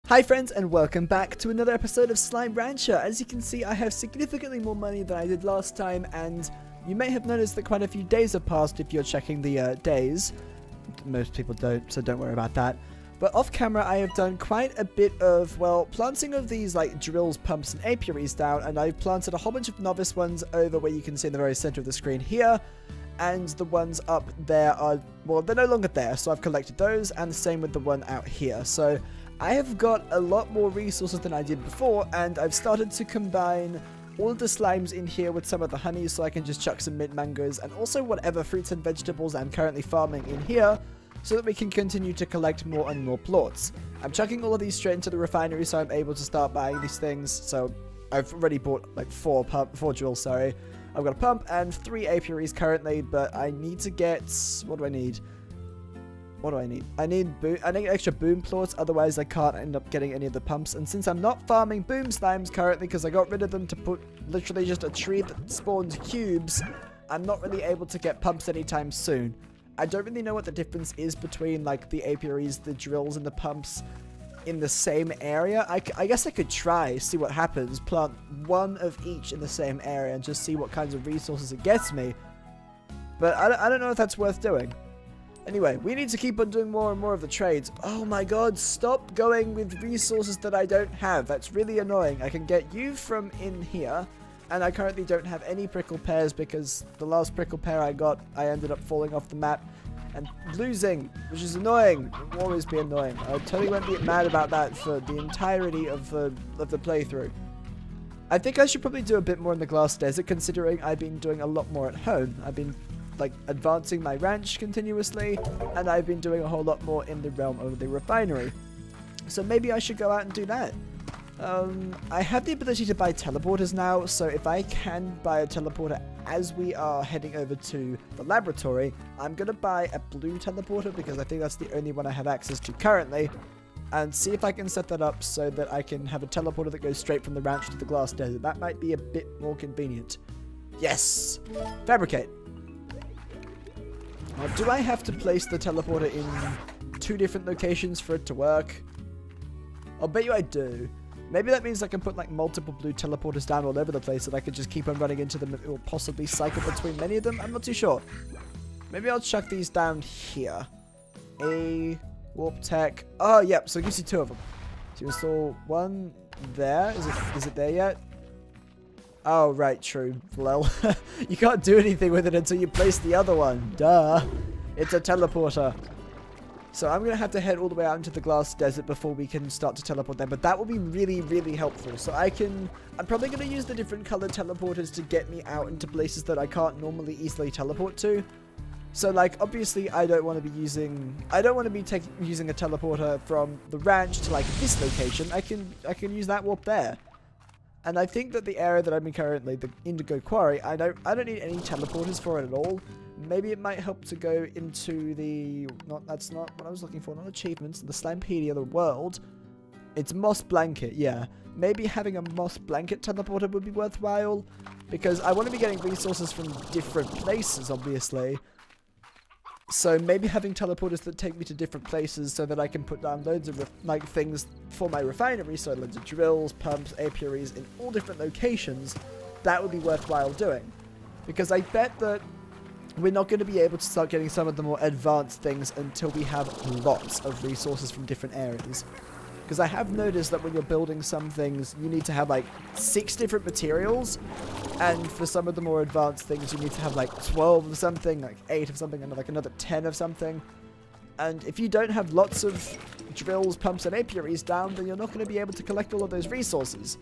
Hi friends, and welcome back to another episode of Slime Rancher. As you can see, I have significantly more money than I did last time, and you may have noticed that quite a few days have passed if you're checking the days. Most people don't, so don't worry about that. But off camera, I have done quite a bit of, well, planting of these like drills, pumps, and apiaries down, and I've planted a whole bunch of novice ones over where you can see in the very center of the screen here. And the ones up there are, well, they're no longer there, so I've collected those, and the same with the one out here. So I have got a lot more resources than I did before, and I've started to combine all of the slimes in here with some of the honey so I can just chuck some mint mangoes and also whatever fruits and vegetables I'm currently farming in here so that we can continue to collect more and more plots. I'm chucking all of these straight into the refinery so I'm able to start buying these things. So I've already bought like four drills, sorry. I've got a pump and 3 apiaries currently, but I need to get, what do I need? What do I need? I need extra boom plots, otherwise I can't end up getting any of the pumps. And since I'm not farming boom slimes currently because I got rid of them to put literally just a tree that spawns cubes, I'm not really able to get pumps anytime soon. I don't really know what the difference is between like the apiaries, the drills, and the pumps in the same area. I guess I could try, see what happens, plant one of each in the same area and just see what kinds of resources it gets me. But I don't know if that's worth doing. Anyway, we need to keep on doing more and more of the trades. Oh my god, stop going with resources that I don't have. That's really annoying. I can get you from in here, and I currently don't have any prickle pears because the last prickle pear I got, I ended up falling off the map and losing, which is annoying. It will always be annoying. I totally won't be mad about that for the entirety of the playthrough. I think I should probably do a bit more in the glass desert considering I've been doing a lot more at home. I've been like advancing my ranch continuously, and I've been doing a whole lot more in the realm of the refinery. So maybe I should go out and do that. I have the ability to buy teleporters now, so if I can buy a teleporter as we are heading over to the laboratory, I'm going to buy a blue teleporter because I think that's the only one I have access to currently, and see if I can set that up so that I can have a teleporter that goes straight from the ranch to the glass desert. That might be a bit more convenient. Yes! Fabricate! Now, do I have to place the teleporter in 2 different locations for it to work? I'll bet you I do. Maybe that means I can put like multiple blue teleporters down all over the place and I could just keep on running into them and it will possibly cycle between many of them. I'm not too sure. Maybe I'll chuck these down here. A warp tech. Oh, yep. So it gives you 2 of them. So you install one there. Is it there yet? Oh, right, true. Well, you can't do anything with it until you place the other one. Duh. It's a teleporter. So I'm going to have to head all the way out into the glass desert before we can start to teleport there. But that will be really, really helpful. So I'm probably going to use the different colored teleporters to get me out into places that I can't normally easily teleport to. So, like, obviously, I don't want to be using a teleporter from the ranch to, like, this location. I can use that warp there. And I think that the area that I'm in currently, the Indigo Quarry, I don't need any teleporters for it at all. Maybe it might help to go into the... That's not what I was looking for. Not achievements. The Slimepedia, the world. It's Moss Blanket, yeah. Maybe having a Moss Blanket teleporter would be worthwhile. Because I want to be getting resources from different places, obviously. So maybe having teleporters that take me to different places so that I can put down loads of things for my refinery, so loads of drills, pumps, apiaries in all different locations, that would be worthwhile doing. Because I bet that we're not going to be able to start getting some of the more advanced things until we have lots of resources from different areas. Because I have noticed that when you're building some things, you need to have like 6 different materials. And for some of the more advanced things, you need to have like 12 of something, like 8 of something, and like another 10 of something. And if you don't have lots of drills, pumps, and apiaries down, then you're not going to be able to collect all of those resources.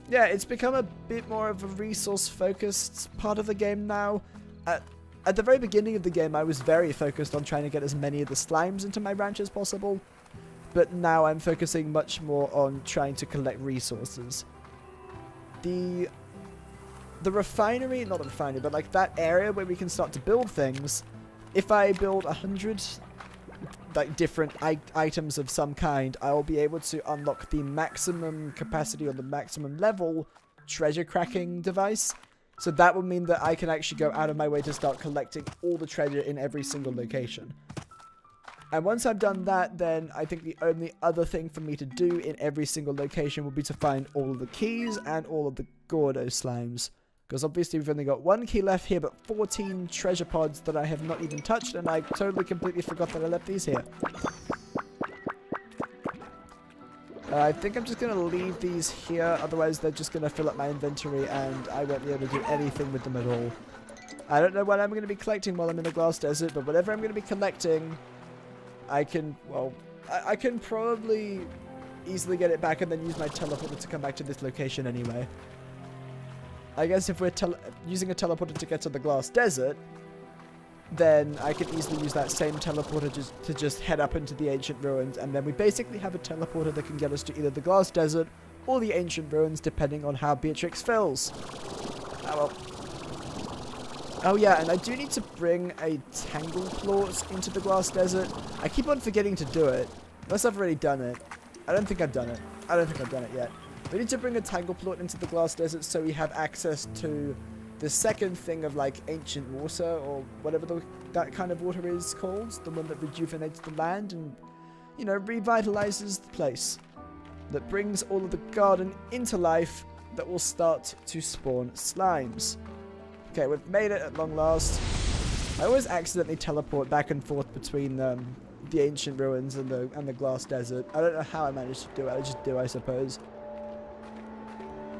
Yeah, it's become a bit more of a resource-focused part of the game now. At the very beginning of the game, I was very focused on trying to get as many of the slimes into my ranch as possible. But now I'm focusing much more on trying to collect resources. The refinery, not the refinery, but like that area where we can start to build things, if I build 100 like different items of some kind, I will be able to unlock the maximum capacity or the maximum level treasure cracking device. So that will mean that I can actually go out of my way to start collecting all the treasure in every single location. And once I've done that, then I think the only other thing for me to do in every single location will be to find all of the keys and all of the Gordo slimes. Because obviously we've only got 1 key left here, but 14 treasure pods that I have not even touched, and I totally completely forgot that I left these here. I think I'm just going to leave these here, otherwise they're just going to fill up my inventory and I won't be able to do anything with them at all. I don't know what I'm going to be collecting while I'm in the glass desert, but whatever I'm going to be collecting, I can, well, I can probably easily get it back and then use my teleporter to come back to this location anyway. I guess if we're using a teleporter to get to the glass desert, then I can easily use that same teleporter to just head up into the ancient ruins, and then we basically have a teleporter that can get us to either the glass desert or the ancient ruins, depending on how Beatrix fills. Oh well. Oh yeah, and I do need to bring a tangle plort into the glass desert. I keep on forgetting to do it, unless I've already done it. I don't think I've done it. I don't think I've done it yet. We need to bring a tangle plort into the glass desert so we have access to the second thing of like ancient water, or whatever that kind of water is called. The one that rejuvenates the land and, you know, revitalizes the place. That brings all of the garden into life, that will start to spawn slimes. Okay, we've made it at long last. I always accidentally teleport back and forth between the ancient ruins and the glass desert. I don't know how I managed to do it. I just do, I suppose.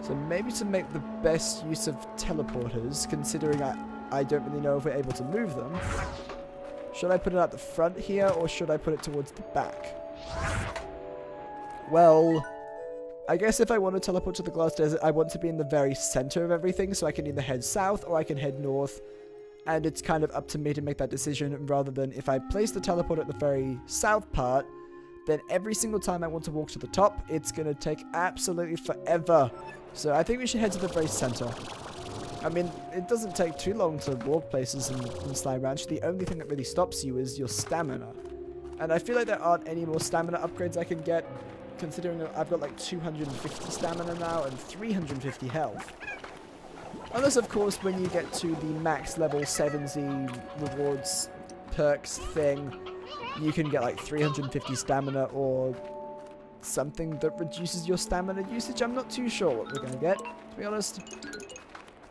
So maybe to make the best use of teleporters, considering I don't really know if we're able to move them. Should I put it at the front here, or should I put it towards the back? Well, I guess if I want to teleport to the glass desert, I want to be in the very center of everything, so I can either head south or I can head north, and it's kind of up to me to make that decision, rather than if I place the teleport at the very south part, then every single time I want to walk to the top, it's going to take absolutely forever. So I think we should head to the very center. I mean, it doesn't take too long to walk places in Slime Ranch. The only thing that really stops you is your stamina. And I feel like there aren't any more stamina upgrades I can get, considering that I've got like 250 stamina now and 350 health. Unless, of course, when you get to the max level 7Z rewards perks thing, you can get like 350 stamina or something that reduces your stamina usage. I'm not too sure what we're going to get, to be honest.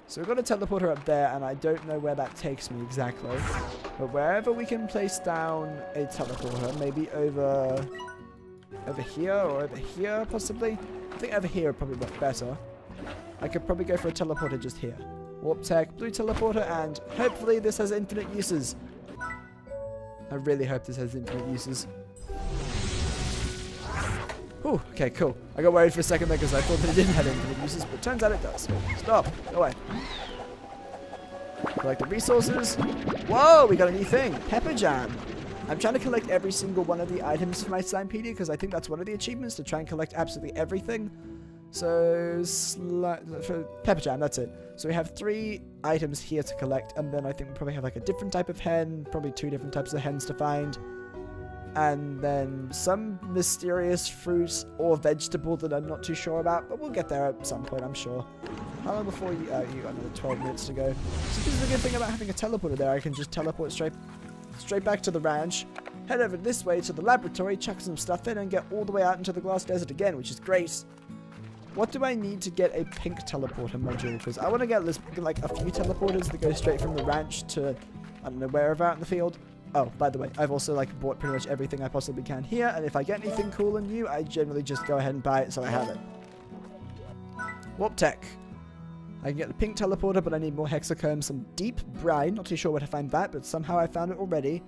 So we've got a teleporter up there, and I don't know where that takes me exactly. But wherever we can place down a teleporter, maybe over here or over here, possibly. I think over here would probably work better. I could probably go for a teleporter just here. Warp tech, blue teleporter, and hopefully this has infinite uses. I really hope this has infinite uses. Ooh, okay, cool. I got worried for a second there because I thought that it didn't have infinite uses, but turns out it does. Stop. Go away. Collect the resources. Whoa, we got a new thing. Pepper jam. I'm trying to collect every single one of the items for my Slimepedia because I think that's one of the achievements, to try and collect absolutely everything. So, for pepper jam, that's it. So we have 3 items here to collect, and then I think we probably have like a different type of hen, probably 2 different types of hens to find. And then some mysterious fruit or vegetable that I'm not too sure about, but we'll get there at some point, I'm sure. How long before you... Oh, you got another 12 minutes to go. So this is the good thing about having a teleporter there. I can just teleport straight back to the ranch, head over this way to the laboratory, chuck some stuff in, and get all the way out into the glass desert again, which is great. What do I need to get a pink teleporter module? Because I want to get like a few teleporters that go straight from the ranch to, I don't know, wherever out in the field. Oh, by the way, I've also like bought pretty much everything I possibly can here, and if I get anything cool and new, I generally just go ahead and buy it so I have it. Warp tech. I can get the pink teleporter, but I need more hexacombs, some deep brine. Not too sure where to find that, but somehow I found it already.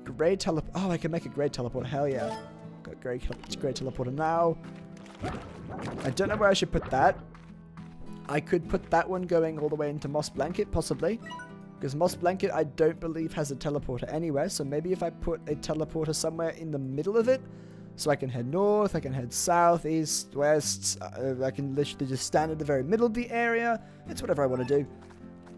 Gray teleporter. Oh, I can make a gray teleporter. Hell yeah. Got gray teleporter now. I don't know where I should put that. I could put that one going all the way into Moss Blanket, possibly. Because Moss Blanket, I don't believe, has a teleporter anywhere. So maybe if I put a teleporter somewhere in the middle of it, so I can head north, I can head south, east, west. I can literally just stand in the very middle of the area. It's whatever I want to do.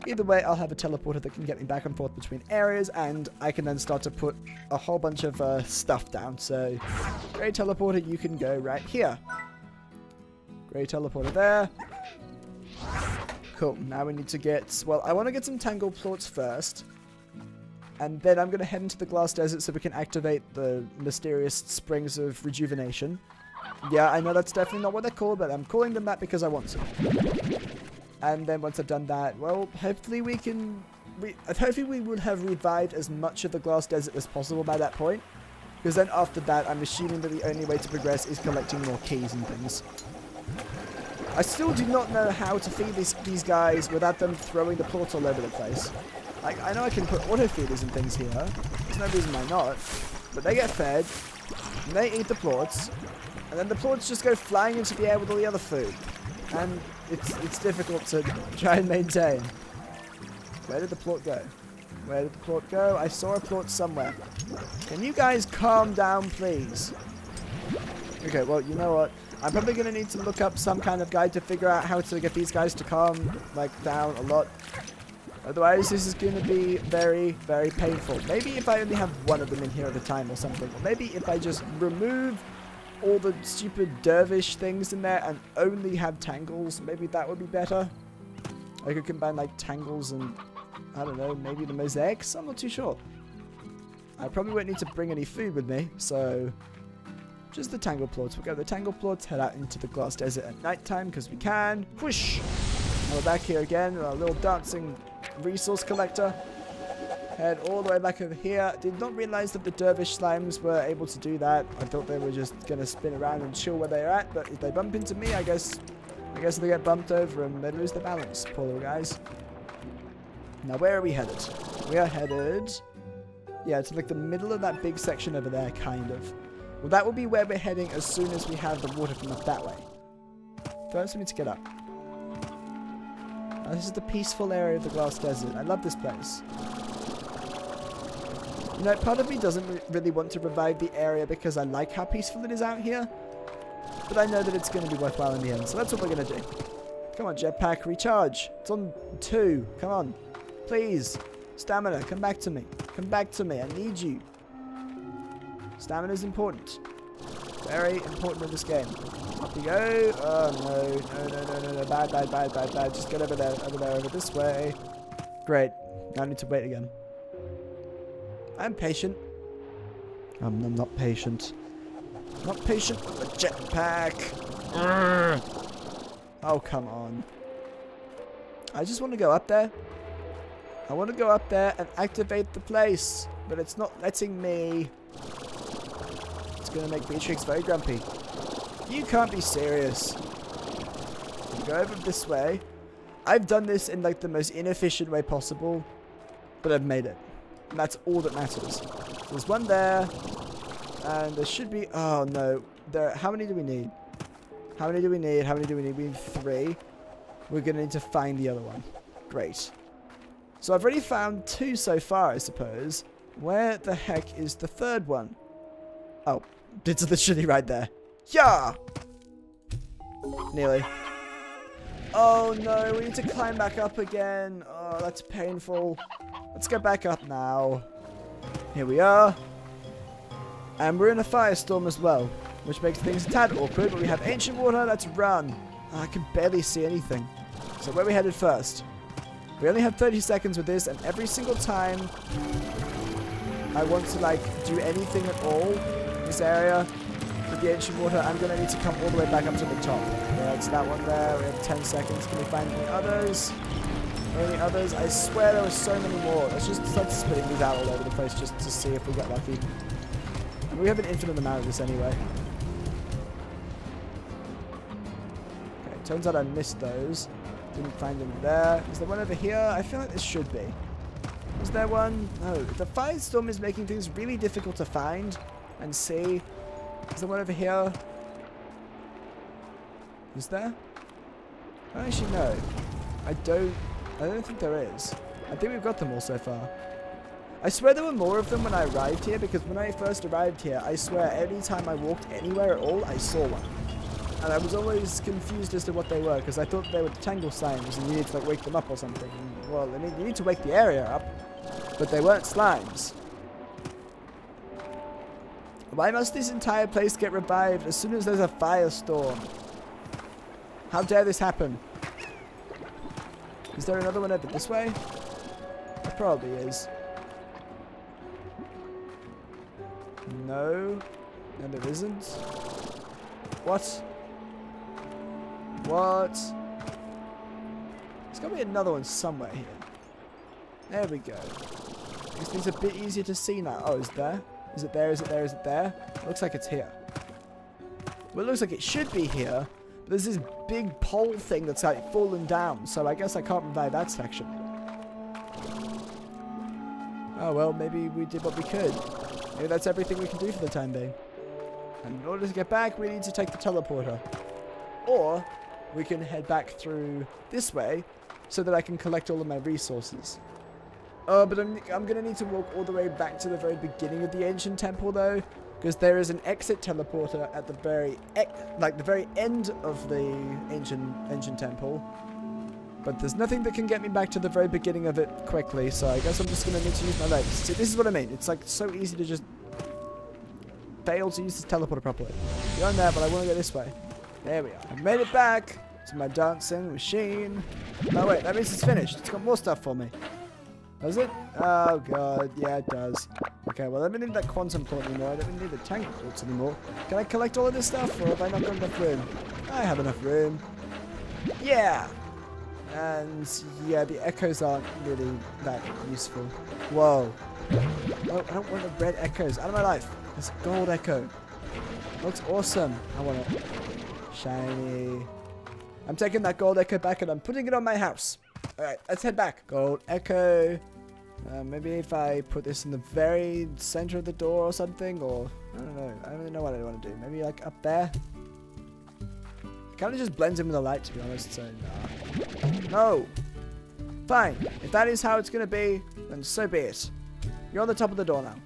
Either way, I'll have a teleporter that can get me back and forth between areas, and I can then start to put a whole bunch of stuff down. So, gray teleporter, you can go right here. Gray teleporter there. Cool, now we need to get... Well, I want to get some tangle plorts first. And then I'm going to head into the glass desert so we can activate the mysterious springs of rejuvenation. Yeah, I know that's definitely not what they're called, but I'm calling them that because I want to. And then once I've done that, well, hopefully we can... hopefully we would have revived as much of the glass desert as possible by that point. Because then after that, I'm assuming that the only way to progress is collecting more keys and things. I still do not know how to feed these guys without them throwing the plorts all over the place. Like, I know I can put auto feeders and things here. There's no reason why not. But they get fed, and they eat the plorts, and then the plorts just go flying into the air with all the other food. And it's difficult to try and maintain. Where did the plort go? Where did the plort go? I saw a plort somewhere. Can you guys calm down, please? Okay, well, you know what? I'm probably going to need to look up some kind of guide to figure out how to get these guys to calm, like, down a lot. Otherwise, this is going to be very, very painful. Maybe if I only have one of them in here at a time or something. Or maybe if I just remove all the stupid dervish things in there and only have tangles. Maybe that would be better. I could combine, like, tangles and, I don't know, maybe the mosaics? I'm not too sure. I probably won't need to bring any food with me, so... just the tangle plorts. We'll go the tangle plorts, head out into the glass desert at night time because we can. Whoosh! And we're back here again with our little dancing resource collector. Head all the way back over here. Did not realize that the dervish slimes were able to do that. I thought they were just going to spin around and chill where they're at, but if they bump into me, I guess they get bumped over and they lose their balance. Poor little guys. Now, where are we headed? We are headed... yeah, to like the middle of that big section over there, kind of. Well, that will be where we're heading as soon as we have the water come up that way. First, we need to get up. Now, this is the peaceful area of the glass desert. I love this place. You know, part of me doesn't really want to revive the area because I like how peaceful it is out here. But I know that it's going to be worthwhile in the end, so that's what we're going to do. Come on, jetpack, recharge. It's on 2. Come on. Please. Stamina, come back to me. Come back to me. I need you. Stamina is important. Very important in this game. Up we go. Oh, no. Bad. Just get over there, over this way. Great. Now I need to wait again. I'm patient. I'm not patient. Not patient with the jetpack. Oh, come on. I just want to go up there. I want to go up there and activate the place. But it's not letting me. It's going to make Beatrix very grumpy. You can't be serious. Go over this way. I've done this in like the most inefficient way possible. But I've made it. And that's all that matters. There's one there. And there should be... oh, no. How many do we need? How many do we need? We need 3. We're going to need to find the other one. Great. So I've already found 2 so far, I suppose. Where the heck is the third one? Oh. It's literally right there. Yeah! Nearly. Oh, no. We need to climb back up again. Oh, that's painful. Let's go back up now. Here we are. And we're in a firestorm as well, which makes things a tad awkward, but we have ancient water. Let's run. Oh, I can barely see anything. So where are we headed first? We only have 30 seconds with this, and every single time I want to, like, do anything at all in this area with the ancient water, I'm going to need to come all the way back up to the top. Yeah, it's that one there. We have 10 seconds. Can we find any others? Any others? I swear there were so many more. Let's just start spitting these out all over the place just to see if we get lucky. And we have an infinite amount of this anyway. Okay, turns out I missed those. Didn't find any there. Is there one over here? I feel like there should be. Is there one? No. The firestorm is making things really difficult to find and see. Is there one over here? Is there? I don't actually know. I don't think there is. I think we've got them all so far. I swear there were more of them when I arrived here, because when I first arrived here, I swear any time I walked anywhere at all, I saw one. And I was always confused as to what they were, because I thought they were the tangle slimes and you needed to like wake them up or something. And, well, I mean, you need to wake the area up, but they weren't slimes. Why must this entire place get revived as soon as there's a firestorm? How dare this happen? Is there another one over this way? There probably is. No. No, there isn't. What? What? There's got to be another one somewhere here. There we go. This thing's a bit easier to see now. Oh, is there? Is it there? Is it there? Is it there? Looks like it's here. Well, it looks like it should be here. But there's this big pole thing that's like fallen down. So I guess I can't revive that section. Oh, well, maybe we did what we could. Maybe that's everything we can do for the time being. And in order to get back, we need to take the teleporter. Or we can head back through this way so that I can collect all of my resources. But I'm going to need to walk all the way back to the very beginning of the ancient temple, though, because there is an exit teleporter at the very end of the ancient temple. But there's nothing that can get me back to the very beginning of it quickly, so I guess I'm just going to need to use my legs. See, this is what I mean. It's like so easy to just fail to use this teleporter properly. You're on there, but I want to go this way. There we are. I've made it back to my dancing machine. No, wait, that means it's finished. It's got more stuff for me. Does it? Oh, God. Yeah, it does. Okay, well, I don't need that quantum port anymore. I don't need the tank ports anymore. Can I collect all of this stuff, or have I not got enough room? I have enough room. Yeah! And, yeah, the echoes aren't really that useful. Whoa. Oh, I don't want the red echoes. Out of my life. It's a gold echo. Looks awesome. I want it. Shiny. I'm taking that gold echo back and I'm putting it on my house. Alright, let's head back. Gold echo. Maybe if I put this in the very center of the door or something, or I don't know. I don't really know what I want to do. Maybe like up there. Kind of just blends in with the light, to be honest. So nah. No. Fine. If that is how it's gonna be, then so be it. You're on the top of the door now.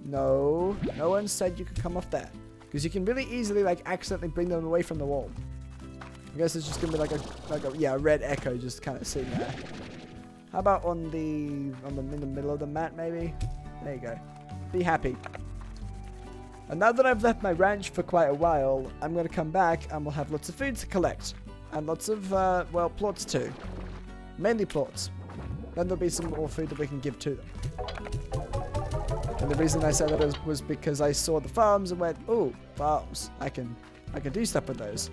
No. No one said you could come off there, because you can really easily like accidentally bring them away from the wall. I guess it's just gonna be like a red echo just kind of sitting there. How about in the middle of the mat maybe? There you go. Be happy. And now that I've left my ranch for quite a while, I'm gonna come back and we'll have lots of food to collect and lots of well, plots too. Mainly plots. Then there'll be some more food that we can give to them. And the reason I said that was because I saw the farms and went, oh, farms. I can do stuff with those.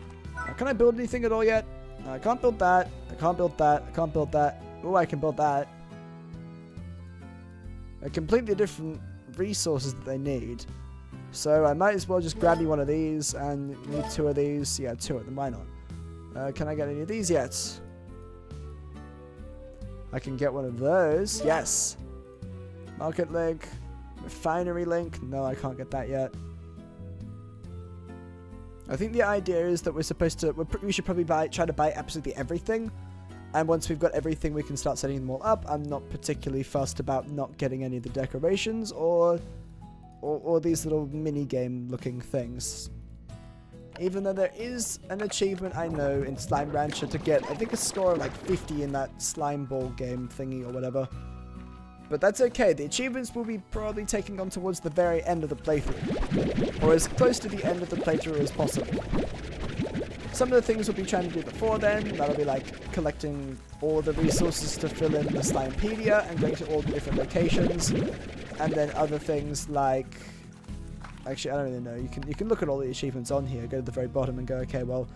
Can I build anything at all yet? I can't build that. I can't build that. I can't build that. Oh, I can build that. They're completely different resources that they need. So I might as well just grab me one of these and need 2 of these. Yeah, 2 of them. Why not? Can I get any of these yet? I can get one of those. Yes. Market link. Refinery link. No, I can't get that yet. I think the idea is that we're supposed to, we should probably try to buy absolutely everything. And once we've got everything, we can start setting them all up. I'm not particularly fussed about not getting any of the decorations or these little mini-game looking things. Even though there is an achievement, I know, in Slime Rancher to get, I think, a score of like 50 in that slime ball game thingy or whatever. But that's okay, the achievements will be probably taking on towards the very end of the playthrough. Or as close to the end of the playthrough as possible. Some of the things we'll be trying to do before then, that'll be like collecting all the resources to fill in the Slimepedia and going to all the different locations. And then other things like... Actually, I don't really know. You can look at all the achievements on here, go to the very bottom and go, okay, well,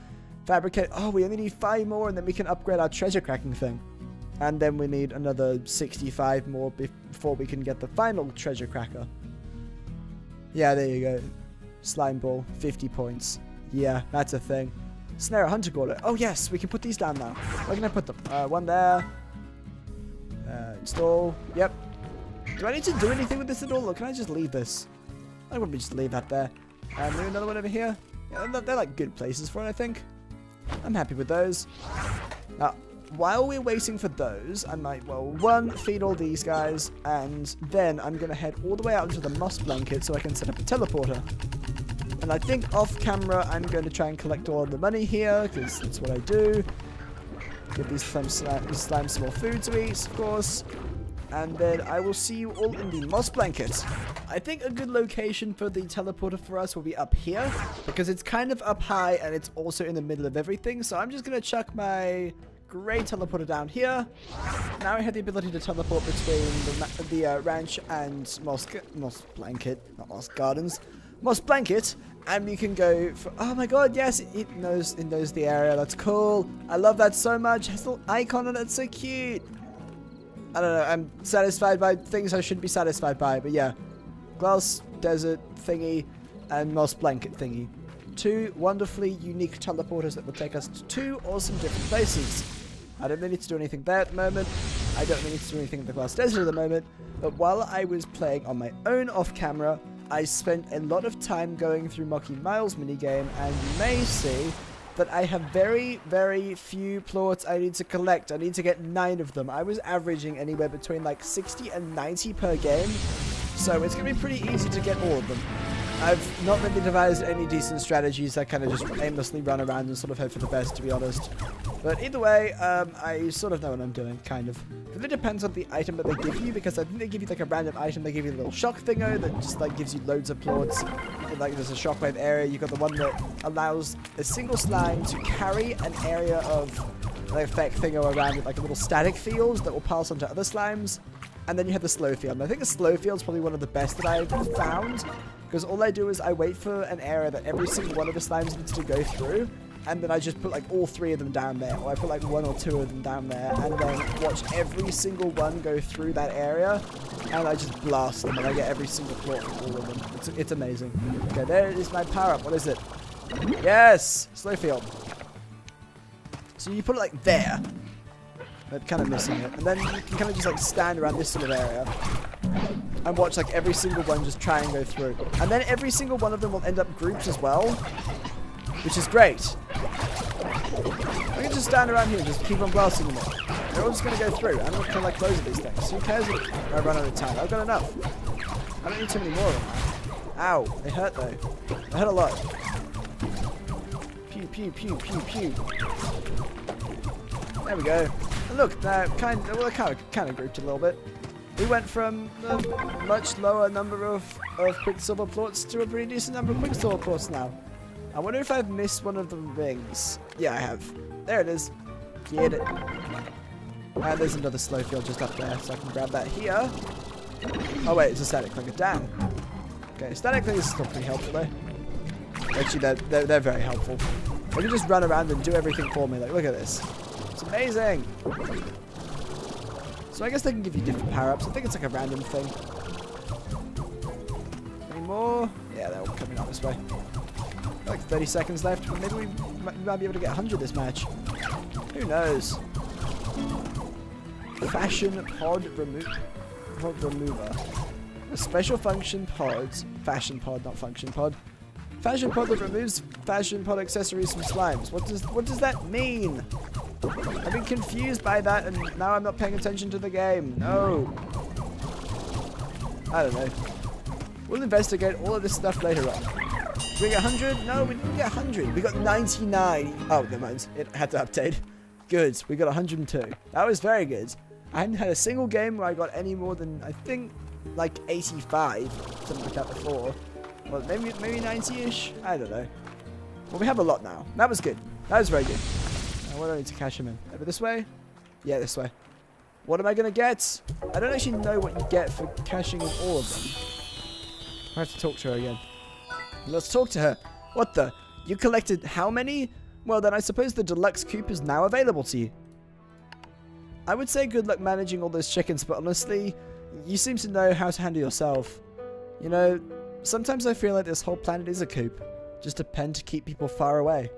fabricate... Oh, we only need 5 more and then we can upgrade our treasure cracking thing. And then we need another 65 more before we can get the final treasure cracker. Yeah, there you go. Slime ball, 50 points. Yeah, that's a thing. Snare hunter gauntlet. Oh yes, we can put these down now. Where can I put them? One there. Install. Yep. Do I need to do anything with this at all, or can I just leave this? I would just leave that there. And maybe another one over here. Yeah, they're like good places for it, I think. I'm happy with those. Now, while we're waiting for those, I might, well, 1, feed all these guys, and then I'm going to head all the way out into the moss blanket so I can set up a teleporter. And I think off camera, I'm going to try and collect all of the money here, because that's what I do. Give these slimes some more food to eat, of course. And then I will see you all in the moss blanket. I think a good location for the teleporter for us will be up here, because it's kind of up high and it's also in the middle of everything. So I'm just going to chuck my great teleporter down here. Now I have the ability to teleport between the ranch and Moss Blanket, not Moss Gardens, Moss Blanket, and we can go for, oh my god, yes, it knows the area. That's cool. I love that so much. It has a little icon on it. It's so cute. I don't know. I'm satisfied by things I shouldn't be satisfied by, but yeah. Glass desert thingy and Moss Blanket thingy. Two wonderfully unique teleporters that will take us to two awesome different places. I don't really need to do anything there at the moment. I don't really need to do anything in the Glass Desert at the moment. But while I was playing on my own off camera, I spent a lot of time going through Mochi Miles minigame, and you may see that I have very, very few plorts I need to collect. I need to get 9 of them. I was averaging anywhere between like 60 and 90 per game. So it's going to be pretty easy to get all of them. I've not really devised any decent strategies. I kind of just aimlessly run around and sort of hope for the best, to be honest. But either way, I sort of know what I'm doing, kind of. It really depends on the item that they give you, because I think they give you like a random item. They give you a little shock thingo that just like gives you loads of plorts. And, like there's a shockwave area. You've got the one that allows a single slime to carry an area of like effect thingo around with like a little static fields that will pass onto other slimes. And then you have the slow field. And I think the slow field is probably one of the best that I've found, because all I do is I wait for an area that every single one of the slimes needs to go through, and then I just put like all 3 of them down there, or I put like 1 or 2 of them down there, and then watch every single one go through that area, and I just blast them, and I get every single plot from all of them. It's amazing. Okay, there is my power-up. What is it? Yes! Slow field. So you put it like there. But kind of missing it. And then you can kind of just like stand around this sort of area and watch like every single one just try and go through. And then every single one of them will end up groups as well, which is great. I can just stand around here and just keep on blasting them all. They're all just going to go through. I'm not going to like close these things. Who cares if I run out of time? I've got enough. I don't need too many more of them. Ow. They hurt though. They hurt a lot. Pew, pew, pew, pew, pew. There we go. And look, they're kind of grouped a little bit. We went from a much lower number of Quicksilver plorts to a pretty decent number of Quicksilver plorts now. I wonder if I've missed one of the rings. Yeah, I have. There it is. Get it. And there's another slow field just up there, so I can grab that here. Oh wait, it's a static clinger. Damn. Okay, static clingers is still pretty helpful though. Actually, they're very helpful. They can just run around and do everything for me. Like, look at this. It's amazing. So I guess they can give you different power-ups. I think it's like a random thing. Any more? Yeah, they're all coming out this way. Like 30 seconds left, but maybe we might be able to get 100 this match. Who knows? Fashion pod remover. A special function pods. Fashion pod, not function pod. Fashion pod that removes fashion pod accessories from slimes. What does that mean? I've been confused by that, and now I'm not paying attention to the game. No. I don't know. We'll investigate all of this stuff later on. Did we get 100? No, we didn't get 100. We got 99. Oh, never mind. It had to update. Good. We got 102. That was very good. I hadn't had a single game where I got any more than, I think, like 85. Something like that before. Well, maybe 90-ish? I don't know. Well, we have a lot now. That was good. That was very good. Where do I need to cash him in? Over this way? Yeah, this way. What am I going to get? I don't actually know what you get for cashing in all of them. I have to talk to her again. Let's talk to her. What the? You collected how many? Well, then I suppose the deluxe coop is now available to you. I would say good luck managing all those chickens, but honestly, you seem to know how to handle yourself. You know, sometimes I feel like this whole planet is a coop. Just a pen to keep people far away.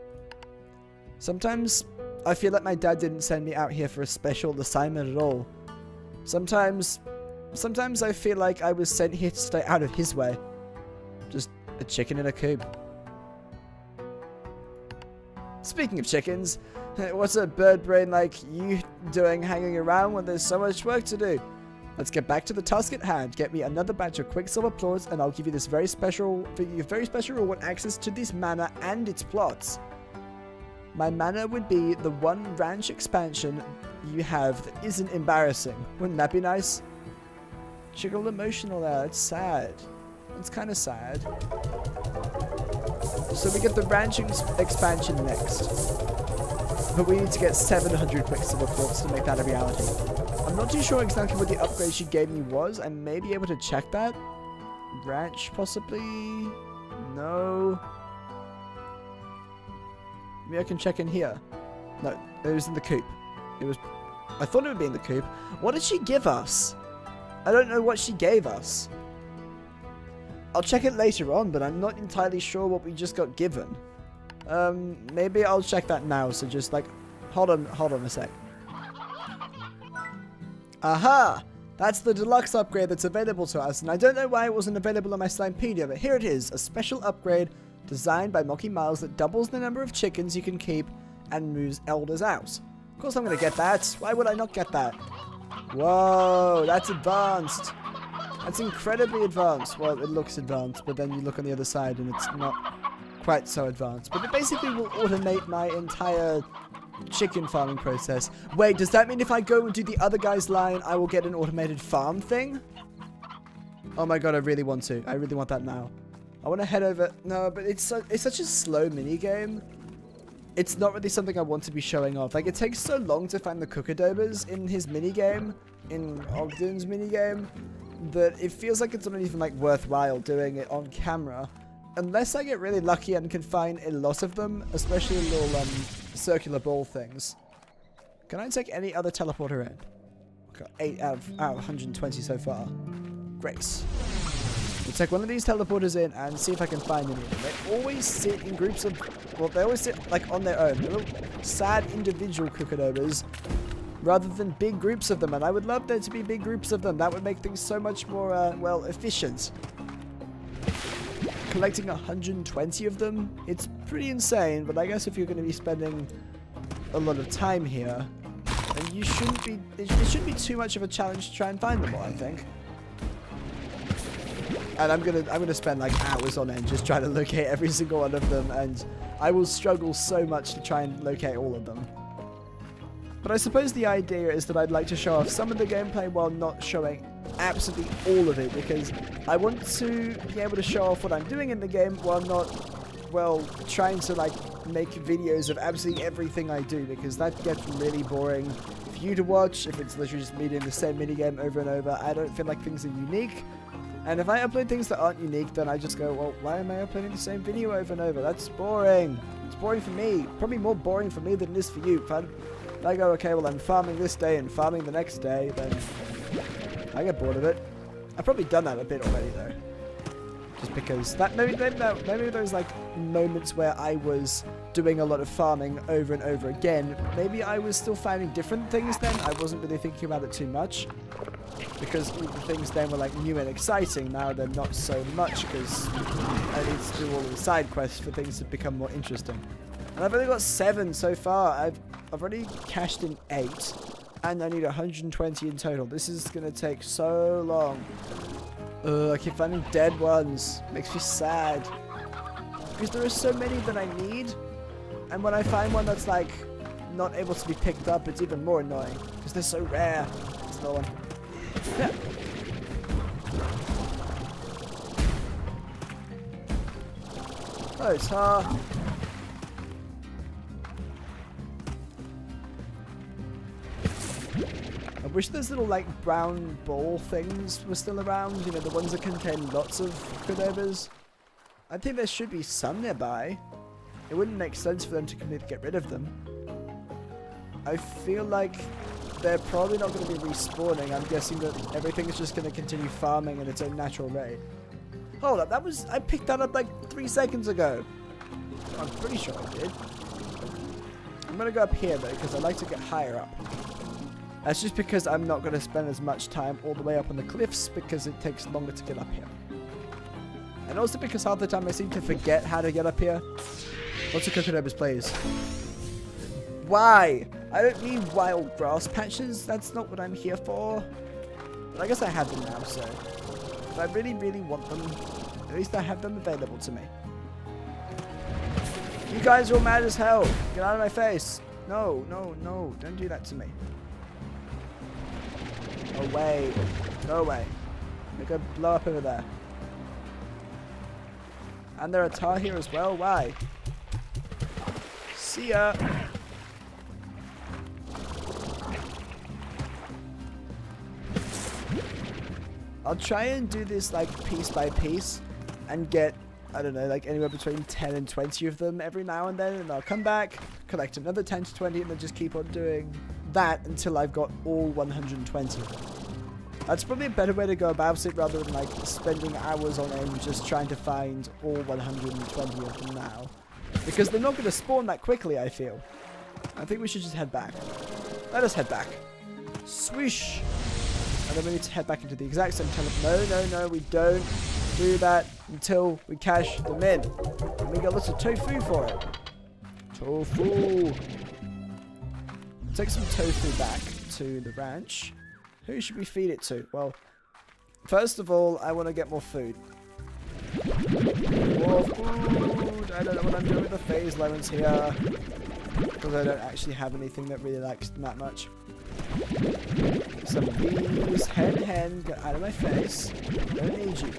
Sometimes I feel like my dad didn't send me out here for a special assignment at all. Sometimes I feel like I was sent here to stay out of his way. Just a chicken in a coop. Speaking of chickens, what's a bird brain like you doing hanging around when there's so much work to do? Let's get back to the task at hand. Get me another batch of Quicksilver plorts, and I'll give you this very special reward access to this manor and its plots. My manor would be the one ranch expansion you have that isn't embarrassing. Wouldn't that be nice? She got a little emotional there. It's sad. It's kind of sad. So we get the ranch expansion next. But we need to get 700 Quicksilver Quartz to make that a reality. I'm not too sure exactly what the upgrade she gave me was. I may be able to check that. Ranch, possibly? No. Maybe I can check in here. No, it was in the coop. It was... I thought it would be in the coop. What did she give us? I don't know what she gave us. I'll check it later on, but I'm not entirely sure what we just got given. Maybe I'll check that now, so just like... Hold on a sec. Aha! That's the deluxe upgrade that's available to us, and I don't know why it wasn't available on my Slimepedia, but here it is. A special upgrade designed by MOCHI'S that doubles the number of chickens you can keep and moves elders out. Of course I'm going to get that. Why would I not get that? Whoa, that's advanced. That's incredibly advanced. Well, it looks advanced, but then you look on the other side and it's not quite so advanced. But it basically will automate my entire chicken farming process. Wait, does that mean if I go and do the other guy's line, I will get an automated farm thing? Oh my god, I really want to. I really want that now. I want to head over... No, but it's such a slow minigame. It's not really something I want to be showing off. Like, it takes so long to find the Cookadobas in his minigame, in Ogden's minigame, that it feels like it's not even, like, worthwhile doing it on camera. Unless I get really lucky and can find a lot of them, especially little, circular ball things. Can I take any other teleporter in? Got 8 out of 120 so far. Great. We'll take one of these teleporters in and see if I can find any of them. They always sit in groups of... Well, they always sit, like, on their own. They're little sad individual Cookadobas rather than big groups of them. And I would love there to be big groups of them. That would make things so much more, well, efficient. Collecting 120 of them, it's pretty insane. But I guess if you're going to be spending a lot of time here, then you shouldn't be... It shouldn't be too much of a challenge to try and find them all, I think. And I'm gonna spend like hours on end just trying to locate every single one of them, and I will struggle so much to try and locate all of them. But I suppose the idea is that I'd like to show off some of the gameplay while not showing absolutely all of it, because I want to be able to show off what I'm doing in the game while not, well, trying to like make videos of absolutely everything I do, because that gets really boring for you to watch if it's literally just me doing the same minigame over and over. I don't feel like things are unique. And if I upload things that aren't unique, then I just go, well, why am I uploading the same video over and over? That's boring. It's boring for me. Probably more boring for me than it is for you. If I go, okay, well, I'm farming this day and farming the next day, then I get bored of it. I've probably done that a bit already, though. Just because that maybe those like moments where I was doing a lot of farming over and over again, maybe I was still finding different things then. I wasn't really thinking about it too much. Because all the things then were like new and exciting. Now they're not so much because I need to do all the side quests for things to become more interesting. And I've only got 7 so far. I've already cashed in 8, and I need 120 in total. This is gonna take so long. I keep finding dead ones. Makes me sad because there are so many that I need, and when I find one that's like not able to be picked up, it's even more annoying because they're so rare. It's no one. Yeah. Oh, tar. I wish those little like brown ball things were still around, you know, the ones that contain lots of Cookadobas. I think there should be some nearby. It wouldn't make sense for them to completely get rid of them. I feel like they're probably not going to be respawning. I'm guessing that everything is just going to continue farming at its own natural rate. Hold up, I picked that up like 3 seconds ago. I'm pretty sure I did. I'm going to go up here though, because I like to get higher up. That's just because I'm not going to spend as much time all the way up on the cliffs, because it takes longer to get up here. And also because half the time I seem to forget how to get up here. What's a Cookadobas, please? Why? I don't need wild grass patches. That's not what I'm here for. But I guess I have them now, so if I really, really want them, at least I have them available to me. You guys are all mad as hell. Get out of my face. No, no, no. Don't do that to me. Away. Go away. They go blow up over there. And there are tar here as well. Why? See ya. I'll try and do this like piece by piece and get, I don't know, like anywhere between 10 and 20 of them every now and then, and I'll come back, collect another 10 to 20, and then just keep on doing that until I've got all 120 of them. That's probably a better way to go about it rather than like spending hours on end just trying to find all 120 of them now. Because they're not going to spawn that quickly, I feel. I think we should just head back. Let us head back. Swish! And then we need to head back into the exact same teleport. No, we don't do that until we cash them in. And we got lots of tofu for it. Tofu! Take some tofu back to the ranch. Who should we feed it to? Well, first of all, I want to get more food. More food! I don't know what I'm doing with the phase lemons here. Because I don't actually have anything that really likes them that much. Some bees. Hen, get out of my face. Don't need you.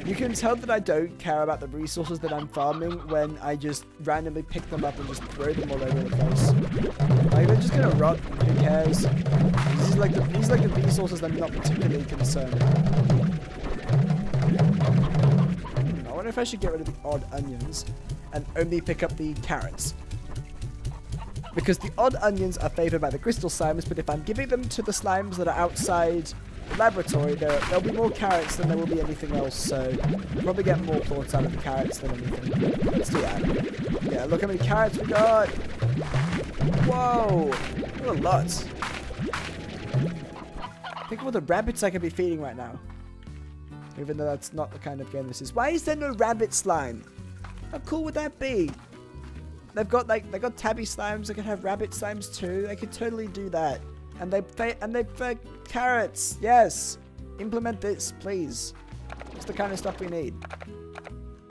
You can tell that I don't care about the resources that I'm farming when I just randomly pick them up and just throw them all over the place. Like, they're just gonna rot. Who cares? These are like the resources that I'm not particularly concerned about. I wonder if I should get rid of the odd onions and only pick up the carrots. Because the odd onions are favored by the crystal slimes, but if I'm giving them to the slimes that are outside the laboratory, there'll be more carrots than there will be anything else, so I'll probably get more plants out of the carrots than anything. Let's do that. Yeah, look how many carrots we got! Whoa! What a lot. Think of all the rabbits I could be feeding right now. Even though that's not the kind of game this is. Why is there no rabbit slime? How cool would that be? They've got tabby slimes. They could have rabbit slimes too. They could totally do that. And they carrots. Yes. Implement this, please. It's the kind of stuff we need.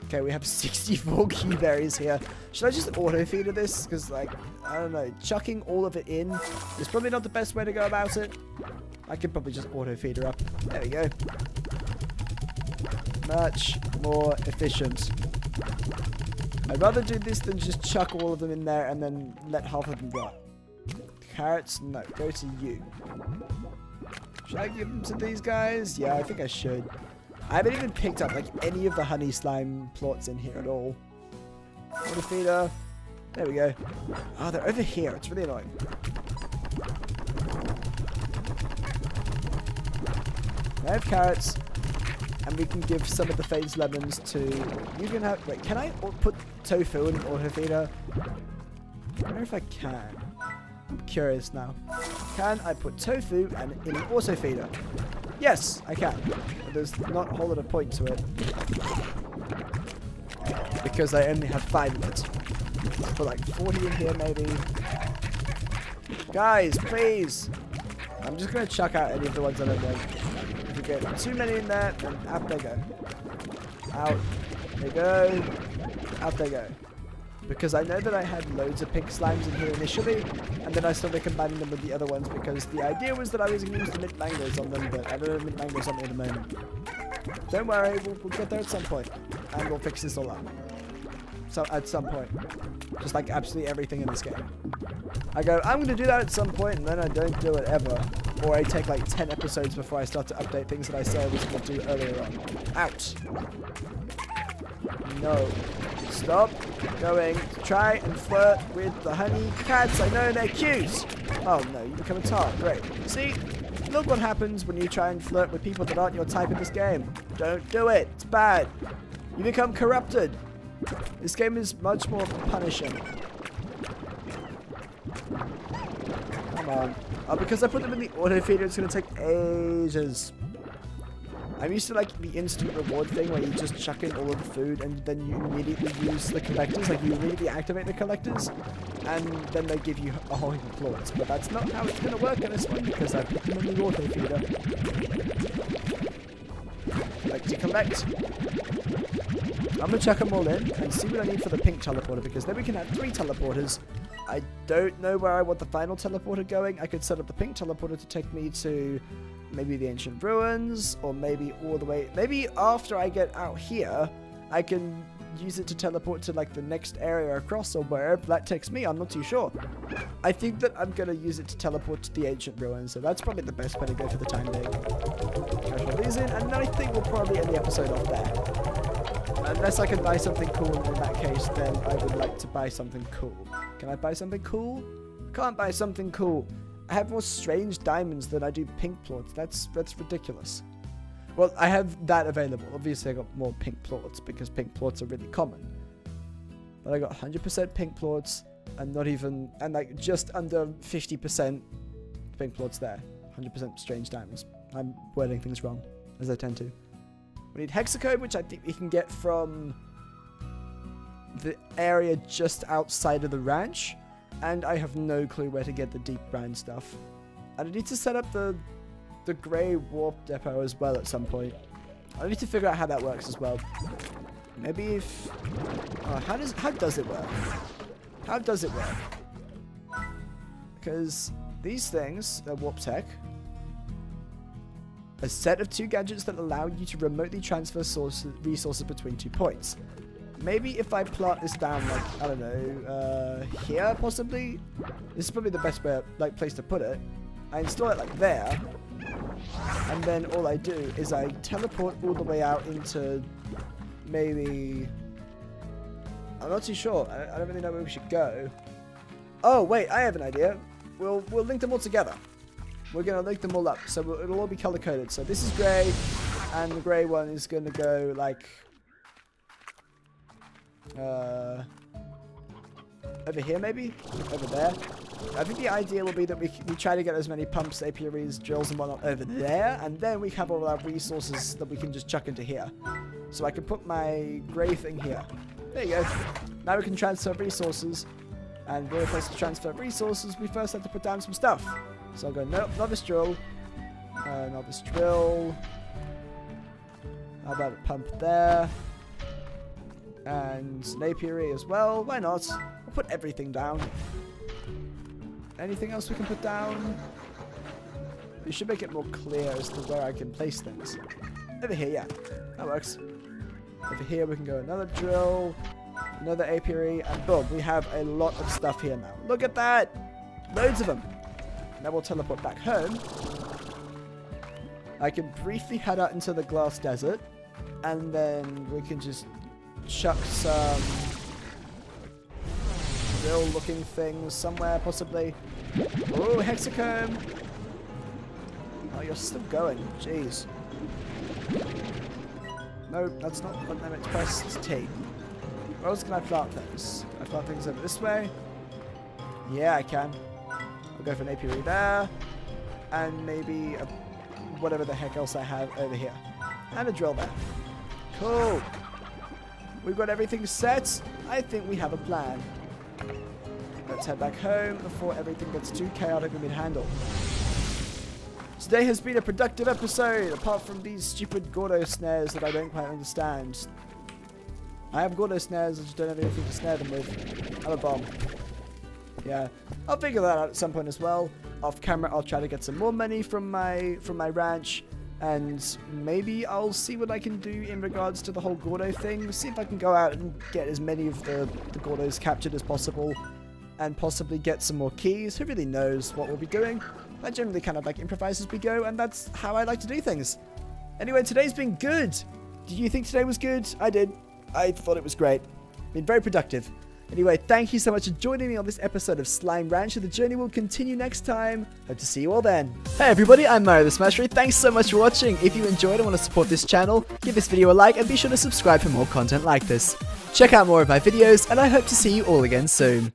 Okay, we have 64 key berries here. Should I just auto feeder this? Because like, I don't know, chucking all of it in is probably not the best way to go about it. I could probably just auto feeder up. There we go. Much more efficient. I'd rather do this than just chuck all of them in there and then let half of them rot. Carrots? No, go to you. Should I give them to these guys? Yeah, I think I should. I haven't even picked up like any of the honey slime plots in here at all. Water feeder. There we go. Oh, they're over here. It's really annoying. I have carrots. And we can give some of the phase lemons to... You can have... Wait, can I put tofu in an auto feeder? I wonder if I can. I'm curious now. Can I put tofu in an auto feeder? Yes, I can. But there's not a whole lot of point to it. Because I only have 5 of it. Put like 40 in here maybe. Guys, please! I'm just going to chuck out any of the ones I don't like. If you get too many in there, then out they go. Out they go. Out they go. Because I know that I had loads of pink slimes in here initially, and then I started combining them with the other ones because the idea was that I was going to use the mint mangoes on them, but I don't have mint mangoes on me at the moment. Don't worry, we'll get there at some point, and we'll fix this all up. So at some point. Just like absolutely everything in this game. I go, I'm going to do that at some point, and then I don't do it ever. Or I take like 10 episodes before I start to update things that I said I was going to do earlier on. Out. No. Stop going to try and flirt with the honey cats. I know they're cute. Oh no, you become a tart. Great. See? Look what happens when you try and flirt with people that aren't your type in this game. Don't do it. It's bad. You become corrupted. This game is much more punishing. Come on. Oh, because I put them in the auto feeder, it's going to take ages. I'm used to like the instant reward thing where you just chuck in all of the food and then you immediately use the collectors, like you immediately activate the collectors and then they give you a whole heap of plorts. But that's not how it's going to work in this one because I put them in the auto feeder. Like to collect. I'm going to chuck them all in and see what I need for the pink teleporter because then we can have 3 teleporters. I don't know where I want the final teleporter going. I could set up the pink teleporter to take me to maybe the ancient ruins or maybe all the way... Maybe after I get out here, I can use it to teleport to like the next area across or wherever that takes me. I'm not too sure. I think that I'm going to use it to teleport to the ancient ruins, so that's probably the best way to go for the time being. Cash all these in, and then I think we'll probably end the episode off there. Unless I can buy something cool in that case, then I would like to buy something cool. Can I buy something cool? Can't buy something cool. I have more strange diamonds than I do pink plorts. That's ridiculous. Well, I have that available. Obviously, I got more pink plorts because pink plorts are really common. But I got 100% pink plorts and not even, and like just under 50% pink plorts there. 100% strange diamonds. I'm wording things wrong, as I tend to. We need hexacode, which I think we can get from the area just outside of the ranch. And I have no clue where to get the deep brine stuff. And I need to set up the grey warp depot as well at some point. I need to figure out how that works as well. Maybe if... how does it work? How does it work? Because these things are warp tech. A set of 2 gadgets that allow you to remotely transfer resources between 2 points. Maybe if I plot this down, like, I don't know, here, possibly? This is probably the best place to put it. I install it, like, there. And then all I do is I teleport all the way out into maybe... I'm not too sure. I don't really know where we should go. Oh, wait, I have an idea. We'll link them all together. We're going to link them all up. So it'll all be color-coded. So this is grey, and the grey one is going to go, like... over here maybe? Over there? I think the idea will be that we try to get as many pumps, apiaries, drills and whatnot over there, and then we have all our resources that we can just chuck into here. So I can put my grey thing here. There you go. Now we can transfer resources, and in order for us to transfer resources, we first have to put down some stuff. So I'll go, nope, novice drill. Novice drill. How about a pump there? And an apiary as well. Why not? We'll put everything down. Anything else we can put down? We should make it more clear as to where I can place things. Over here, yeah. That works. Over here we can go another drill, another apiary, and boom, we have a lot of stuff here now. Look at that! Loads of them. Now we'll teleport back home. I can briefly head out into the glass desert, and then we can just chuck some drill looking things somewhere possibly. Oh, hexacomb! Oh, you're still going. Jeez. No, that's not what I meant to press. It's T. Where else can I plant things? Can I plant things over this way? Yeah, I can. I'll go for an apiary there. And maybe whatever the heck else I have over here. And a drill there. Cool. We've got everything set. I think we have a plan. Let's head back home before everything gets too chaotic for me to handle. Today has been a productive episode, apart from these stupid Gordo snares that I don't quite understand. I have Gordo snares, I just don't have anything to snare them with. I'm a bomb. Yeah, I'll figure that out at some point as well. Off camera, I'll try to get some more money from my ranch. And maybe I'll see what I can do in regards to the whole Gordo thing. See if I can go out and get as many of the Gordos captured as possible. And possibly get some more keys. Who really knows what we'll be doing? I generally kind of like improvise as we go, and that's how I like to do things. Anyway, today's been good. Did you think today was good? I did. I thought it was great. Been very productive. Anyway, thank you so much for joining me on this episode of Slime Ranch. The journey will continue next time. Hope to see you all then. Hey everybody, I'm Mario the Smashery. Thanks so much for watching. If you enjoyed and want to support this channel, give this video a like and be sure to subscribe for more content like this. Check out more of my videos, and I hope to see you all again soon.